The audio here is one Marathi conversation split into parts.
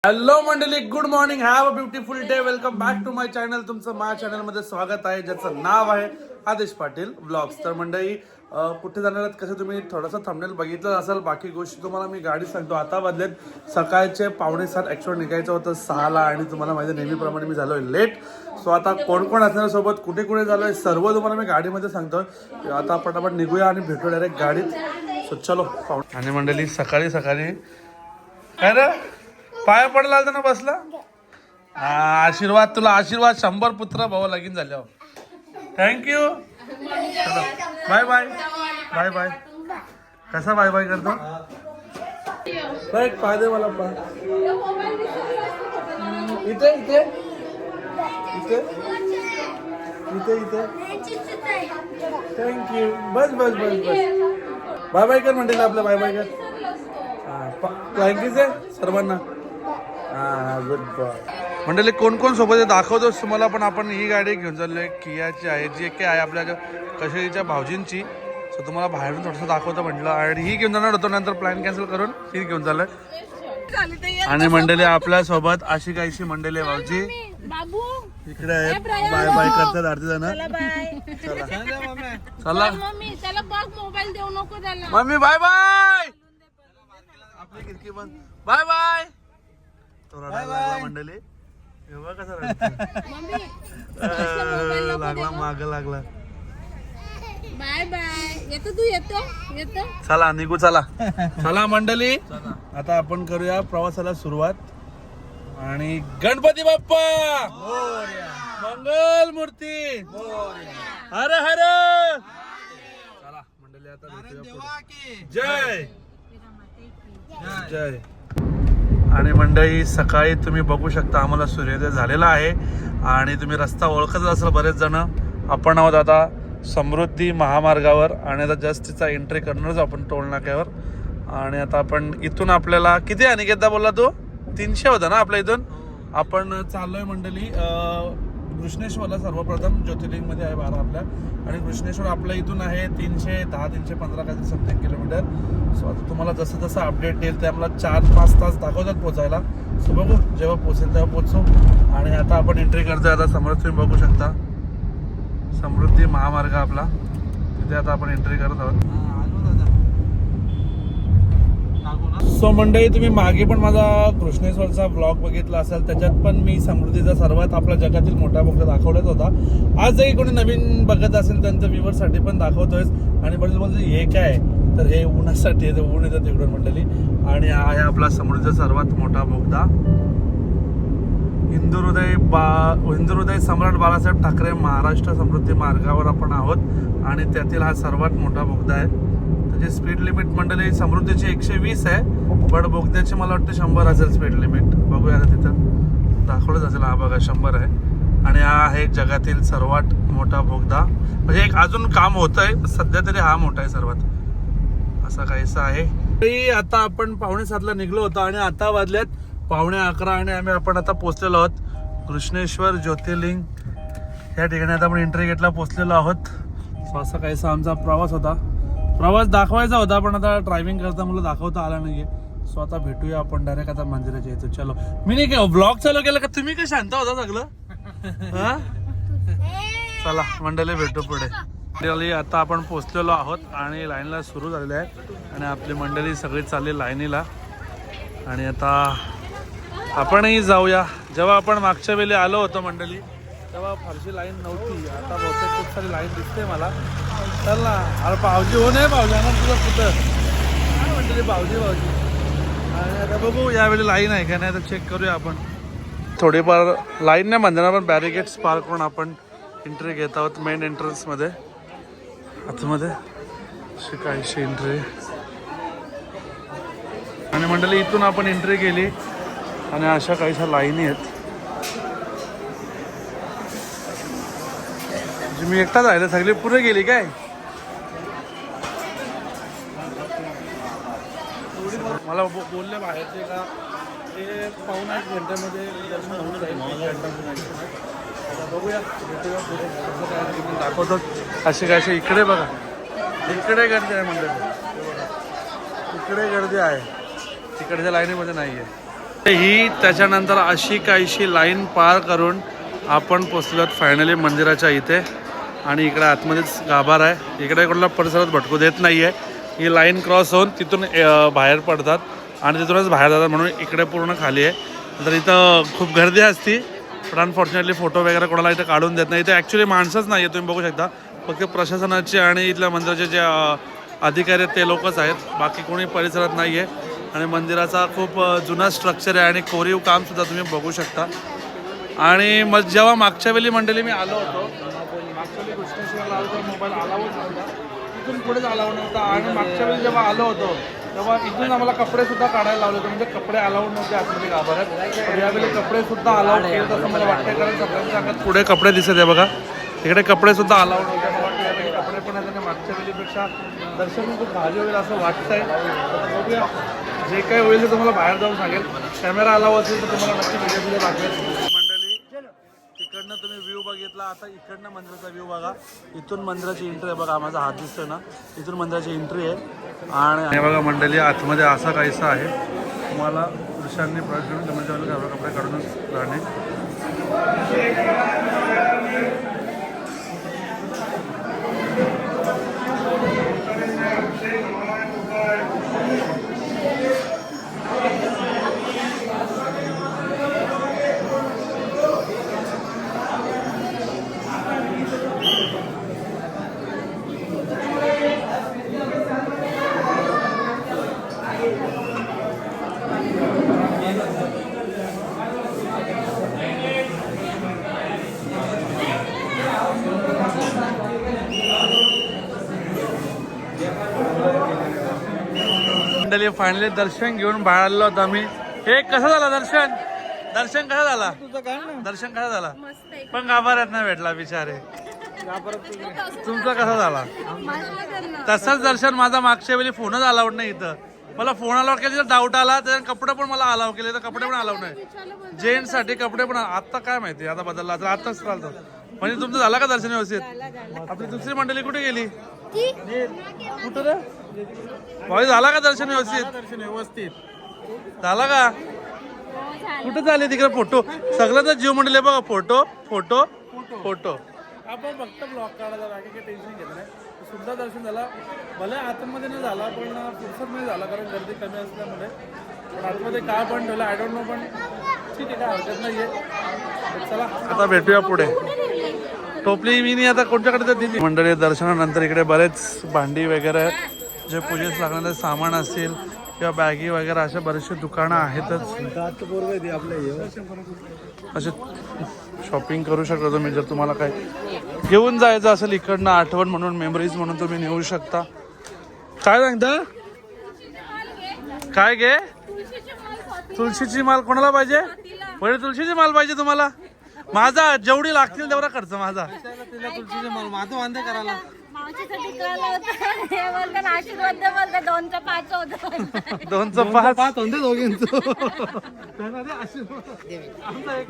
हॅलो मंडळी, good morning, have a beautiful day. Welcome back to my channel. तुमचं माझ्या चॅनलमध्ये स्वागत आहे, ज्याचं नाव आहे आदेश पाटील व्लॉग्स. तर मंडळी, कुठे जाणार आहेत कसं तुम्ही थोडंसं थंबनेल बघितलं असेल. बाकी गोष्टी तुम्हाला मी गाडी सांगतो. आता वाजलेत सकाळचे 6:45. ॲक्च्युअली निघायचं होतं 6ला आणि तुम्हाला माहिती आहे नेहमीप्रमाणे मी झालोय लेट. सो आता कोण कोण असणार सोबत, कुठे कुठे झालोय, सर्व तुम्हाला मी गाडीमध्ये सांगतो. आता पटापट निघूया आणि भेटू डायरेक्ट गाडीत. सो चलो. आणि मंडळी, सकाळी सकाळी काय रे पाया पडला ना बसला. आशीर्वाद तुला, आशीर्वाद 100 पुत्र भाऊ लगीन झाल्यावर. Thank you. Bye bye bye bye. कसा बाय बाय करतो एक पाय दे मला. इथे इथे इथे इथे इथे. थँक्यू. बस बस बस बस. बाय बाय कर म्हणते आपलं. बाय बाय कर. थँक्यूच आहे सर्वांना. Good boy. मंडळी, कोण कोण सोबत आहे दाखवतोच तुम्हाला. पण आपण ही गाडी घेऊन चाललोय, कियाची आहे, जी काय आहे आपल्या कशेरीच्या भाऊजींची. सो तुम्हाला बाहेरून थोडंसं दाखवतो म्हटलं. आणि ही घेऊन जाणार होतो, नंतर प्लॅन कॅन्सल करून ही घेऊन चाललोय. आणि मंडळी, आपल्या सोबत अशी काहीशी मंडळी आहे. भाऊजी इकडे आहेत, बाय बाय करतात अर्धी जण. चला मम्मी, बाय बाय. आपली खिडकी बंद. Bye bye. तो रडायला लागला मंडळी. एवढा कसा लागला, माग लागला. Bye bye. येतो तू, येतो येतो. चला निघू. चला चला मंडळी, आता आपण करूया प्रवासाला सुरुवात. आणि गणपती बाप्पा मंगल मूर्ती हर हर. चला मंडळी, आता भेटूया. जय जय. आणि मंडळी, सकाळी तुम्ही बघू शकता आम्हाला सूर्योदय झालेला आहे. आणि तुम्ही रस्ता ओळखत असाल बरेच जण. आपण आहोत आता समृद्धी महामार्गावर आणि आता जस्ट तिचा एंट्री करणारच आपण टोल नाक्यावर. आणि आता आपण इथून आपल्याला किती अनिकेतदा बोलला तू 300 होता ना आपल्या इथून. आपण चाललोय मंडळी कृष्णेश्वरला. सर्वप्रथम ज्योतिर्लिंगमध्ये आहे 12 आपल्या. आणि कृष्णेश्वर आपल्या इथून आहे 310-315 काहीतरी समथिंग किलोमीटर. सो आता तुम्हाला जसं जसं अपडेट येईल ते आम्हाला 4-5 तास दाखवतात पोचायला. सो बघू, जेव्हा पोचेल तेव्हा पोचू. आणि आता आपण एंट्री करतोय. आता समोर तुम्ही बघू शकता समृद्धी महामार्ग आपला, तिथे आता आपण एंट्री करत आहोत. सो मंडळी, तुम्ही मागे पण माझा कृष्णेश्वरचा ब्लॉग बघितला असेल. त्याच्यात पण मी समृद्धीचा सर्वात आपल्या जगातील मोठा बोगदा दाखवलाच होता. आजही कोणी नवीन बघत असेल त्यांच्या व्ह्यूअर्ससाठी पण दाखवतोय. आणि बरेच बोलतो हे काय, तर हे उन्हासाठी आहे, ऊन येतं तिकडून मंडळी. आणि हा आहे आपला समृद्धीचा सर्वात मोठा बोगदा. हिंदुहृदय सम्राट बाळासाहेब ठाकरे महाराष्ट्र समृद्धी मार्गावर आपण आहोत. आणि त्यातील हा सर्वात मोठा बोगदा आहे. त्याची स्पीड लिमिट मंडळी समृद्धीची 120 आहे. पण बोगद्याची मला वाटतं 100 असेल स्पीड लिमिट. बघूया तिथं दाखवलंच असेल. हा बघा 100 आहे. आणि हा आहे जगातील सर्वात मोठा बोगदा. म्हणजे एक अजून काम होत आहे सध्या तरी, हा मोठा आहे सर्वात, असा काहीसा आहे. आता आपण 7:45ला निघलो होतो आणि आता वाजल्यात 11:15 आणि आपण आता पोहोचलेलो आहोत कृष्णेश्वर ज्योतिर्लिंग या ठिकाणी. आता आपण एंट्री गेटला पोहोचलेलो आहोत. सो असा काहीसा आमचा प्रवास होता. प्रवास दाखवायचा होता पण आता ड्रायव्हिंग करता मला दाखवता आला नाहीये. सो आता भेटूया आपण डायरेक्ट आता मंदिराच्या इथे. चलो. मी नाही काय ब्लॉग चालू केला का, तुम्ही काय शांत होता सगळं. हा चला मंडळी, भेटू पुढे. मंडळी, आता आपण पोहोचलेलो आहोत आणि लाईनला सुरू झालेली आहे. आणि आपली मंडळी सगळी चालली लाईनीला. आणि आता आपणही जाऊया. जेव्हा आपण मागच्या वेळी आलो होतो मंडळी तेव्हा फारशी लाईन नव्हती. आता बहुतेक खूप सारी लाईन दिसते मला. चल ना. अरे भाऊजी हो नाही, भाऊजी ना तुझं कुठं काय म्हणते भाऊजी. आणि आता बघू यावेळी लाईन आहे का नाही तर चेक करूया आपण. थोडीफार लाईन नाही म्हणणार, पण बॅरिकेड्स पार करून आपण एंट्री घेत आहोत मेन एंट्रन्समध्ये आतमध्ये. शिकायची एंट्री. आणि मंडळी, इथून आपण एंट्री केली आणि अशा काहीशा लाईनी आहेत. मी एकटाच राहिलं, सगळी पुढे गेली काय. मला बोलले बाहेरचे का ते 1.5 घंट्यामध्ये दर्शन होऊन जाईल. बघूया दाखवतात असे काय. इकडे बघा, इकडे गर्दी आहे मंडळी, इकडे गर्दी आहे, तिकडच्या लाईनीमध्ये नाही आहे. ही त्याच्यानंतर अशी काहीशी लाईन पार करून आपण पोचलोत फायनली मंदिराच्या इथे. आणि इकडे आतमध्येच गाभार आहे. इकडे कुठला परिसरात भटकू देत नाही आहे. ही लाईन क्रॉस होऊन तिथून बाहेर पडतात आणि तिथूनच बाहेर जातात, म्हणून इकडे पूर्ण खाली आहे. तर इथं खूप गर्दी असती, पण अनफॉर्च्युनेटली फोटो वगैरे कोणाला इथं काढून देत नाही. इथे ॲक्च्युली माणसंच नाही आहे, तुम्ही बघू शकता. फक्त प्रशासनाचे आणि इथल्या मंदिराचे जे अधिकारी आहेत ते लोकच आहेत, बाकी कोणी परिसरात नाही आहे. आणि मंदिराचा खूप जुना स्ट्रक्चर आहे आणि कोरीव कामसुद्धा तुम्ही बघू शकता. आणि मग जेव्हा मागच्या वेळी मंडळी मी आलो होतो, मागच्या वेळी कृष्णेश्वरला आलो तर मोबाईल अलाउच नव्हता, इथून पुढेच अलाउ नव्हता. आणि मागच्या वेळी जेव्हा आलो होतो तेव्हा इथून आम्हाला कपडेसुद्धा काढायला लावले होते, म्हणजे कपडे अलाउड नव्हते आतमध्ये गाभाऱ्यात. पण यावेळी कपडेसुद्धा अलाउड केले असं मला वाटतं, कारण सगळ्यांच्या अंगात पुढे कपडे दिसत आहे बघा. इकडे कपडेसुद्धा अलाउड नव्हते. मला वाटतं यावेळी कपडे पण आहेत आणि मागच्या वेळीपेक्षा दर्शन खूप भारी होईल असं वाटतंय. बघूया, जे काही होईल ते तुम्हाला बाहेर जाऊन सांगेल. कॅमेरा अलाव असेल तर तुम्हाला नक्की व्हिडिओ दाखवेल. मंडळी, तिकडनं तुम्ही व्ह्यू बघितला, आता इकडनं मंदिराचा व्ह्यू बघा. इथून मंदिराची एंट्री आहे बघा, माझा हात दिसतोय ना, इथून मंदिराची एंट्री आहे. आणि हे बघा मंडळी, आतमध्ये असा काहीसा आहे. तुम्हाला दृश्यांनी प्रवेश करून कमेंटच्या कपडे काढूनच राहणे. मंडळी, फायनली दर्शन घेऊन बाहेर आलो होतो आम्ही. हे कसं झालं दर्शन? दर्शन कसं झाला? दर्शन कसं झाला? मस्त आहे. पण गाभाऱ्यात नाही भेटला बिचारे. तुमचा कसा झाला? तसंच दर्शन माझा मागच्या वेळी फोनच अलाउड नाही इथं. मला फोन अलाउड केले तर डाऊट आला, त्याच्या कपडे पण मला अलाव केले तर कपडे पण अलाउड नाही. जेंट्स साठी कपडे पण आता काय माहिती, आता बदलला तर आताच चालतो. म्हणजे तुमचं झाला का दर्शन व्यवस्थित? आपली दुसरी मंडळी कुठे गेली? कुठं रे भाई, झाला का दर्शन व्यवस्थित? दर्शन व्यवस्थित झाला का? कुठे झाले तिकडे फोटो? सगळ्यांचा जीव म्हणले बघा, फोटो फोटो फोटो. आपण फक्त ब्लॉक काढायला, बाकी काही टेन्शन घेत नाही. सुद्धा दर्शन झाला, भले आतमध्ये नाही झाला, पण फुरसत नाही झाला कारण गर्दी कमी असल्यामुळे. पण आतमध्ये काय पण ठेवलं आय डोंट नो, पण ठीक आहे, काय हरकत नाहीये. चला आता भेटूया पुढे. टोपली मी नाही आता कोणत्याकडे तर दिली. मंडळी, दर्शनानंतर इकडे बरेच भांडी वगैरे जे पूजेस लागणारे सामान असतील किंवा बॅगी वगैरे अशा बरेचसे दुकानं आहेतच. असे शॉपिंग करू शकता तुम्ही. जर तुम्हाला काय घेऊन जायचं असेल इकडनं आठवण म्हणून, मेमरीज म्हणून तुम्ही नेऊ शकता. काय सांगता? काय घे? तुळशीची माल कोणाला पाहिजे? पहिले तुळशीची माल पाहिजे तुम्हाला? माझा जेवढी लागतील तेवढा खर्च माझा. तिला तुळशीचे माल माझं वांदे करायला. मावशीसाठी कळलं होतं, ते बोलतात आशीर्वाद दे, बोलतात 2चं 5 होतं. 2चं 5 होते दोघींचं.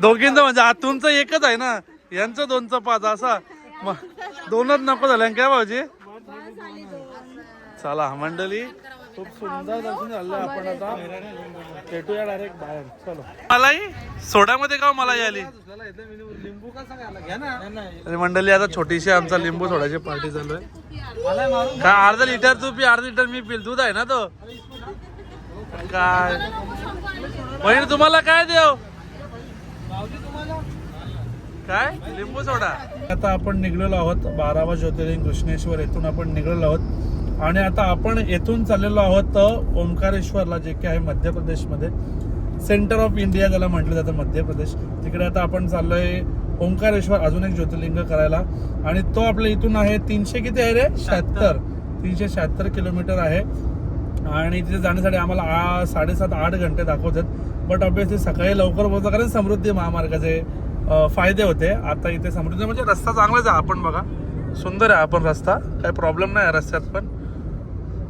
दोघींचं म्हणजे तुमचं एकच आहे ना, यांचं 2चं 5 असा. मग 2च नको झालं काय भाऊजी? चला मंडळी, खूप सुंदर दर्शन झालं. आपण आता भेटूया डायरेक्ट बाहेर. चलो. मलाही सोड्यामध्ये का मला आली? लिंबू कसा घ्या ना. आणि मंडळी, आता छोटीशी आमचा लिंबू सोडायची पार्टी चालू आहे. काय अर्धा लिटर तू पी, अर्धा लिटर मी पिल. दूध आहे ना तो. काय बहीण, तुम्हाला काय देव? काय लिंबू सोडा. आता आपण निघलेलो आहोत 12वा ज्योतिर्लिंग कृष्णेश्वर, येथून आपण निघलेलो आहोत. आणि आता आपण येथून चाललेलो आहोत ओंकारेश्वरला, जे की आहे मध्य प्रदेशमध्ये. सेंटर ऑफ इंडिया ज्याला म्हटलं जातं, मध्य प्रदेश. तिकडे आता आपण चाललोय ओंकारेश्वर, अजून एक ज्योतिर्लिंग करायला. आणि तो आपल्या इथून आहे 300 किती आहे रे? 376 किलोमीटर आहे. आणि तिथे जाण्यासाठी आम्हाला 7.5-8 घंटे दाखवतात. बट ऑब्विसली सकाळी लवकर पोहोचतो, कारण समृद्धी महामार्गाचे फायदे होते. आता इथे समृद्धी म्हणजे रस्ता चांगलाच आहे. आपण बघा, सुंदर आहे आपण रस्ता, काही प्रॉब्लेम नाही आहे रस्त्यात.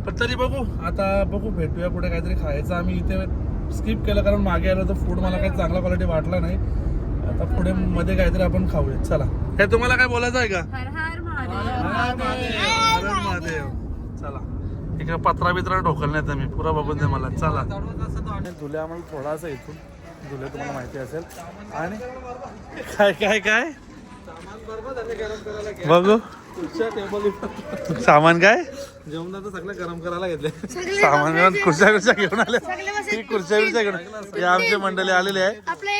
पण तरी बघू, आता बघू, भेटूया पुढे काहीतरी खायचं. आम्ही इथे स्किप केलं कारण मागे आलो तर फूड मला काही चांगला क्वालिटी वाटला नाही. आता पुढे मध्ये काहीतरी आपण खाऊया. चला. हे तुम्हाला काय बोलायचं आहे का? हर हर महादेव. हर हर महादेव. चला. इकडे पत्रा बित्रा ढोकलण्यात मी पुरा बघून दे मला. चला. धुले आम्हाला थोडासा इथून धुले तुम्हाला माहिती असेल. आणि काय काय काय बघू सामान काय जेवणाचं सगळं गरम करायला घेतले. सामान घेऊन खुर्च्या घेऊन आले. ही खुर्च्या घेऊन हे आमची मंडळी आलेली आहे.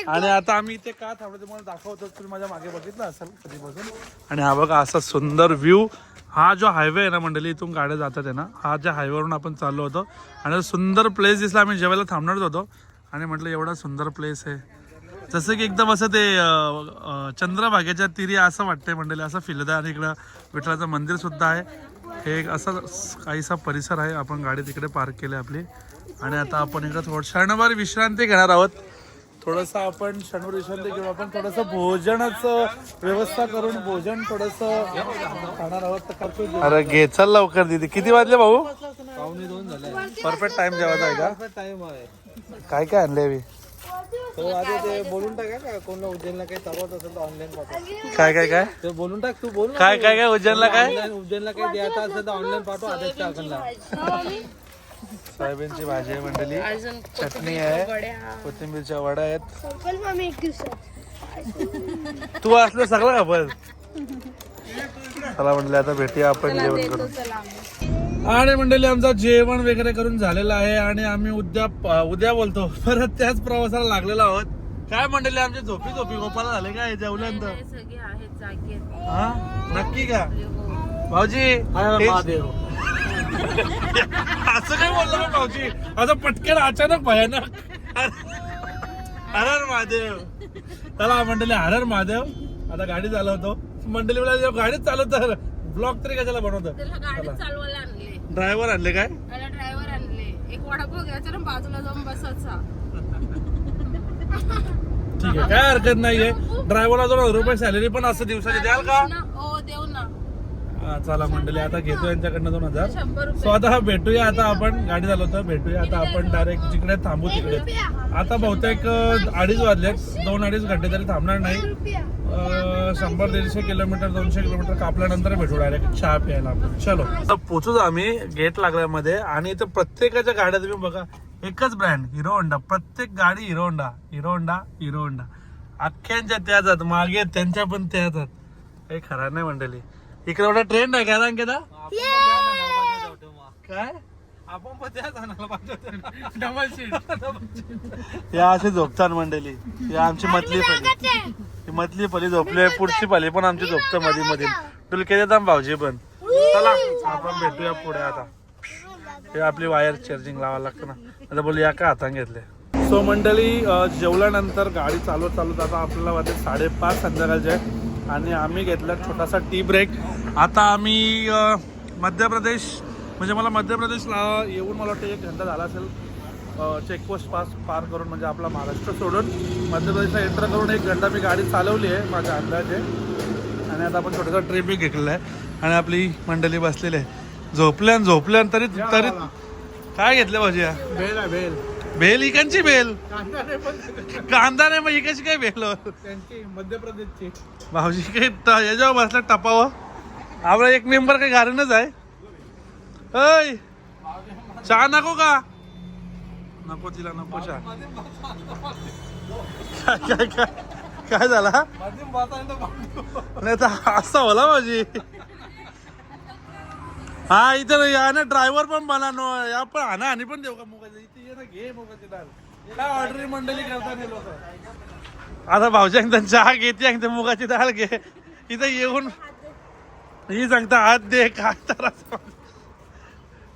आणि आता आम्ही इथे का थांबलो तुम्हाला दाखवतो. तुम्ही माझ्या मागे बघितलं असेल कधीपासून. आणि हा बघा असा सुंदर व्ह्यू. हा जो हायवे आहे ना मंडळी, इथून गाड्या जातात आहे ना, हा ज्या हायवेवरून आपण चाललो होतो आणि सुंदर प्लेस दिसला. आम्ही जेवायला थांबणार होतो आणि म्हटलं एवढा सुंदर प्लेस आहे, जसं की एकदम असं ते चंद्रभागेच्या तिरी असं वाटतंय मंडळी, असं फिरत आहे. आणि इकडं विठ्ठलाचं मंदिर सुद्धा आहे. हे एक असा काहीसा परिसर आहे. आपण गाडी तिकडे पार्क केली आपली आणि आता आपण इकडं थोडं क्षणभर विश्रांती घेणार आहोत. थोडंसं आपण क्षणभर विश्रांती घेऊ. आपण थोडंसं भोजनाचं व्यवस्था करून भोजन थोडंसं खाणार आहोत. तर करतो. अरे घे चल लवकर दिदी. किती वाजले भाऊ? 1:45 झाले. परफेक्ट टाइम जेवायचा आहे का? टाइम आहे. काय काय आणले मी? तो आधी ते बोलून टाका का कोणाला उज्जैनला काही चालवत असेल तर ऑनलाईन पाठव. काय काय काय ते बोलून टाक. तू बोल. काय काय काय उज्जैनला काय? उज्जैनला काही द्यायचं असेल तर ऑनलाईन पाठव. आदेश टाकला. सोयाबीनची भाजी आहे मंडळी, चटणी आहे, कोथिंबीरच्या वड्या आहेत. तू असलं सगळं आपण चला म्हणलं आता भेटूया आपण जेवण करून. आणि मंडळी आमचं जेवण वगैरे करून झालेलं आहे आणि आम्ही उद्या बोलतो परत त्याच प्रवासाला लागलेलो आहोत. काय मंडळी आमची झोपी गोपाला झाले काय जेवल्यानंतर? हा नक्की का भाऊजी? असं काय बोललो मग भाऊजी? असं पटकन अचानक भयानक हर हर महादेव. चला मंडळी हर हर महादेव. आता गाडी चालवतो. मंडळी मला गाडीच चालवतो. ब्लॉग तरी कशाला बनवतो? ड्रायव्हर आणले काय? ड्रायव्हर आणले. एक वडापाव घ्यायचा ना बाजूला जाऊन बसायचा. ठीक आहे काय हरकत नाहीये. ड्रायव्हरला ₹2,000 सॅलरी पण असं दिवसाची द्याल का? हो देऊ ना. चला मंडळी आता घेतो यांच्याकडनं 2,000. सो आता भेटूया. आता आपण गाडी चालवतो भेटूया. आता आपण डायरेक्ट जिकडे थांबू तिकडे. आता बहुतेक 2:30 वाजलेत. 2-2.5 घंटे तरी थांबणार नाही. 100-150 किलोमीटर 200 किलोमीटर कापल्यानंतर भेटू डायरेक्ट चहा प्यायला आपण. चलो आता पोचूच आम्ही गेट लागल्यामध्ये. आणि इथं प्रत्येकाच्या गाड्या तुम्ही बघा एकच ब्रँड हिरो होंडा. प्रत्येक गाडी Hero Honda Hero Honda Hero Honda. अख्ख्यांच्या त्याच आहेत मागे त्यांच्या पण त्याच आहेत. काही खरा नाही मंडळी. इकडे एवढा ट्रेंड आहे काय सांगता काय? आपण पण त्या जाणाला पाहिजे. Double seat. या असे झोपतात मंडळी. या आमची मतली पली. ही मतली पली झोपली. पुढची पली पण आमची झोपतं मध्ये मध्ये. डुलके देतात भाऊजी पण. चला आपण भेटूया पुढे. आता हे आपली वायर चार्जिंग लावायला लागतं ना. आता बोलूया का हाताने घेतले. सो मंडळी जेवल्यानंतर गाडी चालवत आता आपल्याला वाजते 5:30 संध्याकाळचे. आणि आम्ही घेतला छोटासा टी ब्रेक. आता आम्ही मध्य प्रदेश म्हणजे मला मध्य प्रदेशला येऊन मला वाटतं 1 घंटा झाला असेल. चेकपोस्ट पार करून म्हणजे आपला महाराष्ट्र सोडून मध्य प्रदेशला एंटर करून 1 घंटा मी गाडी चालवली आहे माझ्या अंदाजे. आणि आता आपण छोटासा ट्रिप बी घेतलेला आहे. आणि आपली मंडळी बसलेली आहे. झोपल्यान तरी काय घेतलं भाजी? भेल इकांची भेल. कांदा नाही मग इकाची काय भेल? त्यांची मध्य प्रदेशची भाऊजी काही याच्यावर बसला टपावं. आपला एक मेंबर काही घालूनच आहे. अय चहा नको का? नको तिला नको चहा. काय काय काय झाला? नाही तर असा होला माझी. हा इथं या ना ड्रायव्हर पण बना नो या पण हाना आणि पण देऊ का मुगाची? इथे ये ना घे मुगाची डाळ. काय ऑर्डर मंडळी करतात हे लोक. आता भाऊजी सांगतात चहा घेते सांगते मुगाची डाळ घे. इथं येऊन ही सांगता हात दे काय तर.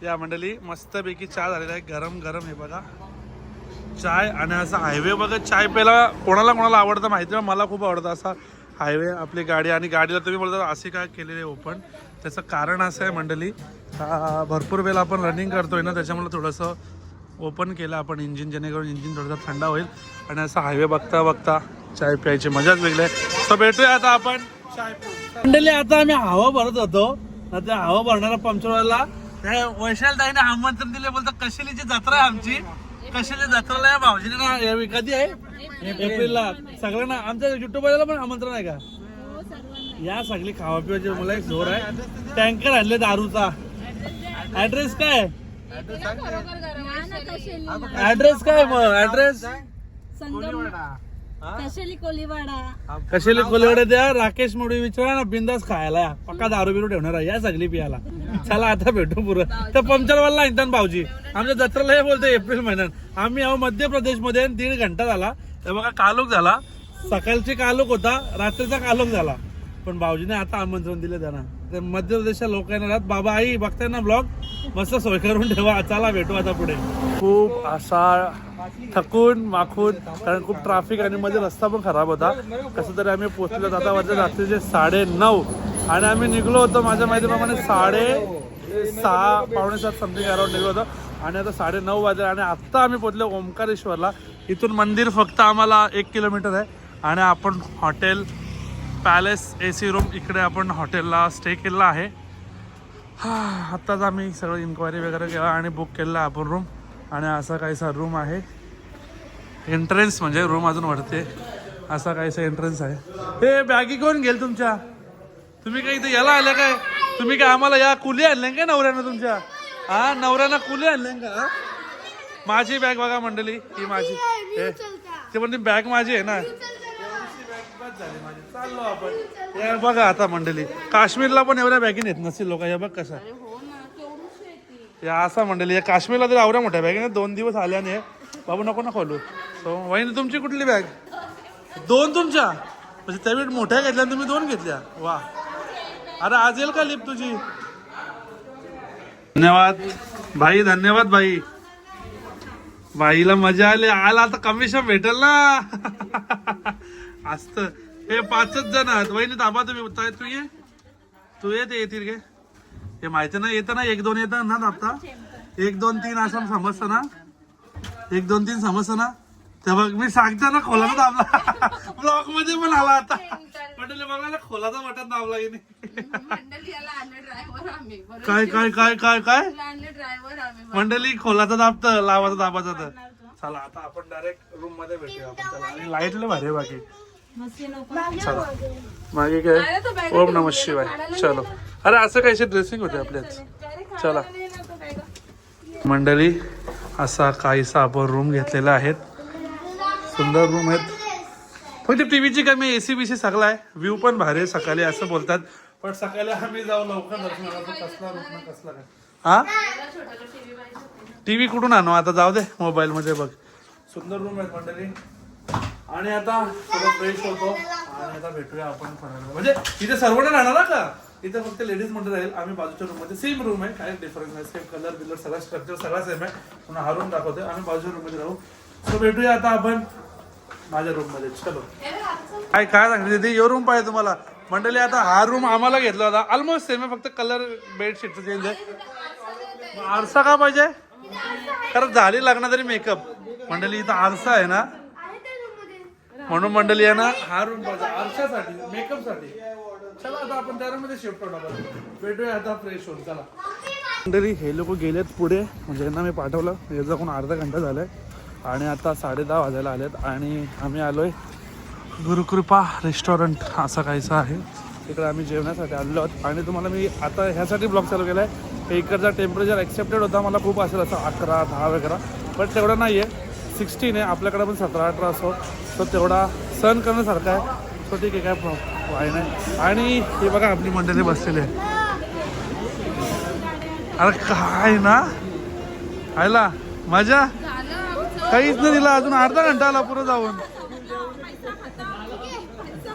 या मंडळी मस्तपैकी चहा झालेला आहे गरम गरम. हे बघा चाय. आणि असा हायवे बघा चाय प्यायला कोणाला आवडतं माहिती आहे. मला खूप आवडतं असा हायवे आपली गाडी. आणि गाडीला तुम्ही बोलता असे काय केलेले ओपन. त्याचं कारण असं आहे मंडळी भरपूर वेळेला आपण रनिंग करतोय ना त्याच्यामुळे थोडंसं ओपन केलं आपण इंजिन जेणेकरून इंजिन थोडंसं थंड होईल. आणि असं हायवे बघता चाय प्यायची मजाच वेगळी आहे. तर भेटूया आता आपण चाय मंडळी. आता आम्ही हवा भरत होतो. त्या हवा भरणारा पंक्चरवाला वैशाल ताईने आमंत्रण दिले. बोलतात कशेलीची जत्रा आहे आमची. कशाच्या जत्रेला या भाऊजीने ना कधी आहे? एप्रिलला. सगळ्यांना आमच्या युट्यूबवाल्याला पण आमंत्रण आहे का? या सगळी खावा पिवायची मला एक जोर आहे. टँकर आणले दारूचा. ऍड्रेस काय? ऍड्रेस काय मग? ऍड्रेस संगम कशाली कोलीवाडा कशाला कोलवडे द्या. राकेश मोडी विचारा ना, बिंदास खायला या. पक्का दारू बिरू ठेवणार आहे या सगळी पियाला. चला आता भेटू पुरं तर पंक्चरवाला इंटन भाऊजी आमच्या जत्रेला हे बोलतो एप्रिल महिन्यात. आम्ही आहो मध्य प्रदेश मध्ये 1.5 घंटा झाला. तर बघा कालोख झाला, सकाळची कालोख होता, रात्रीचा कालोख झाला. पण भाऊजीने आता आमंत्रण दिले त्यांना. ते मध्य प्रदेशच्या लोकांना बाबा आई बघताय ना ब्लॉग, मस्त सोय करून ठेवा. चला भेटू आता पुढे. खूप असा थकून माखून, कारण खूप ट्रॅफिक आणि मध्ये रस्ता पण खराब होता. कसं तरी आम्ही पोहोचलो. आता वाजले रात्रीचे 9:30 आणि आम्ही निघलो होतो माझ्या माहितीप्रमाणे 6:30 पावणे 7 समथिंग अराउंड निघलो होतो. आणि आता 9:30 वाजले आणि आत्ता आम्ही पोहोचलो ओंकारेश्वरला. इथून मंदिर फक्त आम्हाला 1 किलोमीटर आहे. आणि आपण हॉटेल पॅलेस AC रूम इकडे आपण हॉटेलला स्टे केलेला आहे. आत्ताच आम्ही सगळं इन्क्वायरी वगैरे केला आणि बुक केलेला आपण रूम. आणि असा काहीसा रूम आहे. एंट्रन्स म्हणजे रूम अजून वाढते असा काहीसा एंट्रन्स आहे. हे बॅगी कोण घेईल तुमच्या? तुम्ही काय इथे याला आल्या काय? तुम्ही काय आम्हाला या कुली आणल्या काय नवऱ्यानं तुमच्या? हा नवऱ्यानं कुली आणल्या का? माझी बॅग बघा मंडळी, ही माझी. ते पण ती बॅग माझी आहे ना. चाललो आपण. हे बघा आता मंडळी, काश्मीरला पण एवढ्या बॅगी नेत नसतील लोक. हे बघ कसा या असा मंडळी. या काश्मीरला तर एवढ्या मोठ्या बॅग 2 दिवस आल्याने. बाबू नको ना खोलू. वहिनी तुमची कुठली बॅग? 2 तुमच्या? म्हणजे त्यावेळी मोठ्या घेतल्या तुम्ही 2 घेतल्या. वा अरे आज येईल का लिप तुझी? धन्यवाद भाई, धन्यवाद भाई. बाईला मजा आली. आला आता कमिशन भेटेल ना. असत हे 5च जण आहेत. वहिनी थांबा तुम्ही. तू ये ते येतील गे. हे माहिती नाही येतं ना 1-2 येतं ना आता. 1, 2, 3 असं समजतं ना. 1, 2, 3 समजतं ना. ते बघ मी सांगते ना खोलाचा दाबला. ब्लॉक मध्ये पण आला आता. म्हटलं बघा खोलाचा बटन दाबला की नाही. काय काय काय काय काय मंडळी खोलाचा दाबत लावाचा दाबाचा. तर चला आता आपण डायरेक्ट रूम मध्ये भेटूया आपण. आणि लाईट लय भारी बाकी. चला मागे काय ओम नमः शिवाय. चलो अरे असं काहीशी ड्रेसिंग होते आपल्यात. चला मंडळी असा काहीसा आपण रूम घेतलेला आहे. सुंदर रूम आहेत. फक्त टीव्हीची कमी, AC BC सगळं आहे. व्ह्यू पण भारी आहे सकाळी असं बोलतात. पण सकाळी आम्ही जाऊ लवकर दर्शनाला. कसला रूम ना कसला काय. हा टीव्ही कुठून आणू आता? जाऊ दे मोबाईल मध्ये बघ. सुंदर रूम आहेत मंडळी. आणि आता थोडं फ्रेश होतो आणि आता भेटूया आपण. म्हणजे इथे सर्वजण राहणार का? इथे फक्त लेडीज मध्ये राहील. आम्ही बाजूच्या रूम मध्ये सेम रूम आहे, काही डिफरन्स नाही. सेम कलर बिलर सगळा स्ट्रक्चर सगळा सेम आहे. पुन्हा हा रूम दाखवतोय. आम्ही बाजूच्या रूम मध्ये राहू. सो भेटूया आता आपण माझ्या रूम मध्ये. चलो काय काय सांगते तिथे यो रूम पाहिजे तुम्हाला मंडळी. आता हा रूम आम्हाला घेतला होता ऑलमोस्ट सेम आहे, फक्त कलर बेडशीटचं चेंज आहे. आरसा का पाहिजे? कारण झाली लागणार तरी मेकअप मंडळी. इथं आरसा आहे ना म्हणून मंडळी आहे ना हा रूम पाहिजे आरशासाठी, मेकअप साठी. चला आता आपण त्या रूम मध्ये शिफ्ट होणार. भेटूया आता फ्रेश होऊन. चला मंडळी हे लोक गेलेत पुढे, म्हणजे यांना मी पाठवलं. याचा कोण अर्धा घंटा झालाय आणि आता 10:30 वाजायला आलेत. आणि आम्ही आलोय गुरुकृपा रेस्टॉरंट असं काहीचं आहे. तिकडे आम्ही जेवण्यासाठी आलेलो आहोत. आणि तुम्हाला मी आता ह्यासाठी ब्लॉग चालू केला आहे. इकडचा टेम्परेचर एक्सेप्टेड होता मला खूप असेल असं 11, 10 वगैरे, बट तेवढा नाही आहे. 16 आहे. आपल्याकडे पण 17, 18 असो. तो तेवढा सहन करण्यासारखा आहे. तो ठीक आहे, काय प्रॉब्लेम आहे नाही. आणि हे बघा आपली मंडळी बसलेली आहे. अरे काय ना आयला मजा काहीच नाही दिला अजून. अर्धा घंटा आला पुरं जाऊन.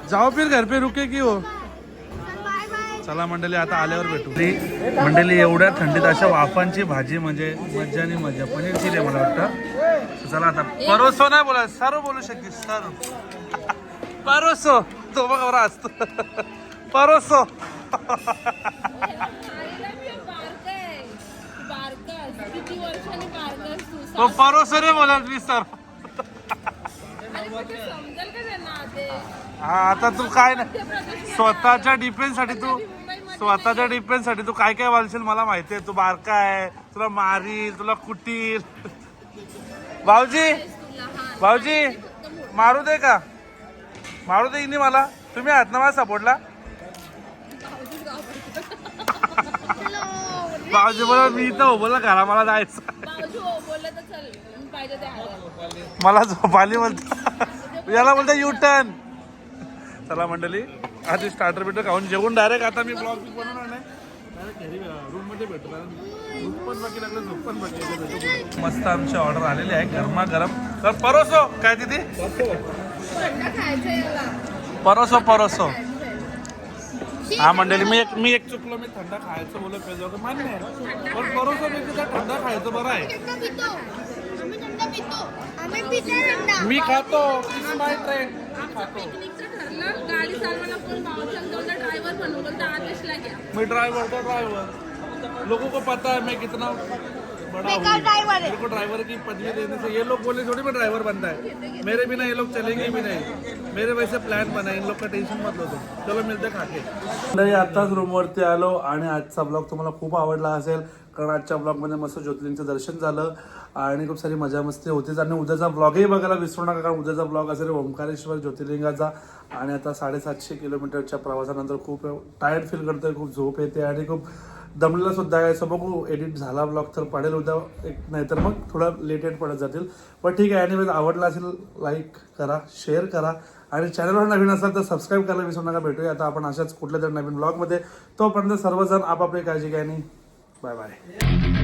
जाओ फिर घर पे रुके की हो. चला मंडळी आता आल्यावर भेटू. मंडळी एवढ्या थंडीत अशा वाफांची भाजी म्हणजे मज्जा आणि मजा. पनीर चिली मला वाटतं. चला आता परोसो नाही बोला, सर्व बोलू शकते. सर्व परोसो तो बघा बरं असतो. परोसो तो परोसो रे बोला मी सर. हा आता तू काय ना स्वतःच्या डिफेन्ससाठी तू काय काय बोलशील मला माहितीये. तू बारका आहे, तुला मारील, तुला कुटील. भाऊजी मारू दे का? मारू दे इनी मला. तुम्ही आहात ना माझ्या सपोर्टला. भाऊजी बोला मी इथं बोला घरा मला जायचं भाऊजी हो बोललं तर चल मी पाहिजे ते आलं. मला झोप आली बोलतो याला बोलतो यू टर्न. चला मंडळी आधी स्टार्टर बिटर खाऊन जेवून डायरेक्ट आता मी ब्लॉग बनवणार नाही डायरेक्ट घरी रूम मध्ये भेटतो कारण झोप पण बाकी लागलं झोप पण बाकी. मस्त आमची ऑर्डर आलेली आहे गरमागरम परोसो काय तिथे परोसो परोसो. हा मंडळी मी एक चुकलो मी थंडा खायचं बोलत पाहिजे मान्य आहे पण परोसो पेक्षा थंडा खायचं बरं आहे. मी खातो इट्स माय ट्रेन खातो. गाडी चालवायला कोण भाऊचा ड्रायव्हर बनवून बोलतो आदेशला घ्या. मैं ड्राइवर तो ड्राइवर लोगों को पता है मैं कितना बड़ा हूँ. मेरे को ड्राइवर की पदवी देने से ये लोग बोले थोड़ी मैं ड्राइवर बनता है मेरे बिना ये लोग चलेंगे भी नहीं. मेरे वैसे प्लान बना इन लोग का टेन्शन मत लो तुम. चलो मिलते खाके. नाही आताच रूमवरती आलो आणि आजचा ब्लॉग तुम्हाला खूप आवडला असेल कारण आजच्या ब्लॉगमध्ये मस्त ज्योतिर्लिंगचं दर्शन झालं आणि खूप सारी मजा मस्ती होतीच. आणि उद्याचा ब्लॉगही बघायला विसरू नका कारण उद्याचा ब्लॉग असेल ओंकारेश्वर ज्योतिर्लिंगाचा. आणि आता 750 किलोमीटरच्या प्रवासानंतर खूप टायर्ड फील करतोय खूप झोप येते आणि खूप दमलेला सुद्धा आहे. सो बघू एडिट झाला ब्लॉग तर पडेल उद्या एक नाहीतर मग थोडं लेटेड पडत जातील पण ठीक आहे. एनिवेज आवडला असेल लाईक करा शेअर करा आणि चॅनलवर नवीन असाल तर सबस्क्राईब करायला विसरू नका. भेटूया आता आपण अशाच कुठल्या तरी नवीन ब्लॉगमध्ये. तोपर्यंत सर्वजण आपापली काळजी घ्या आणि बाय बाय.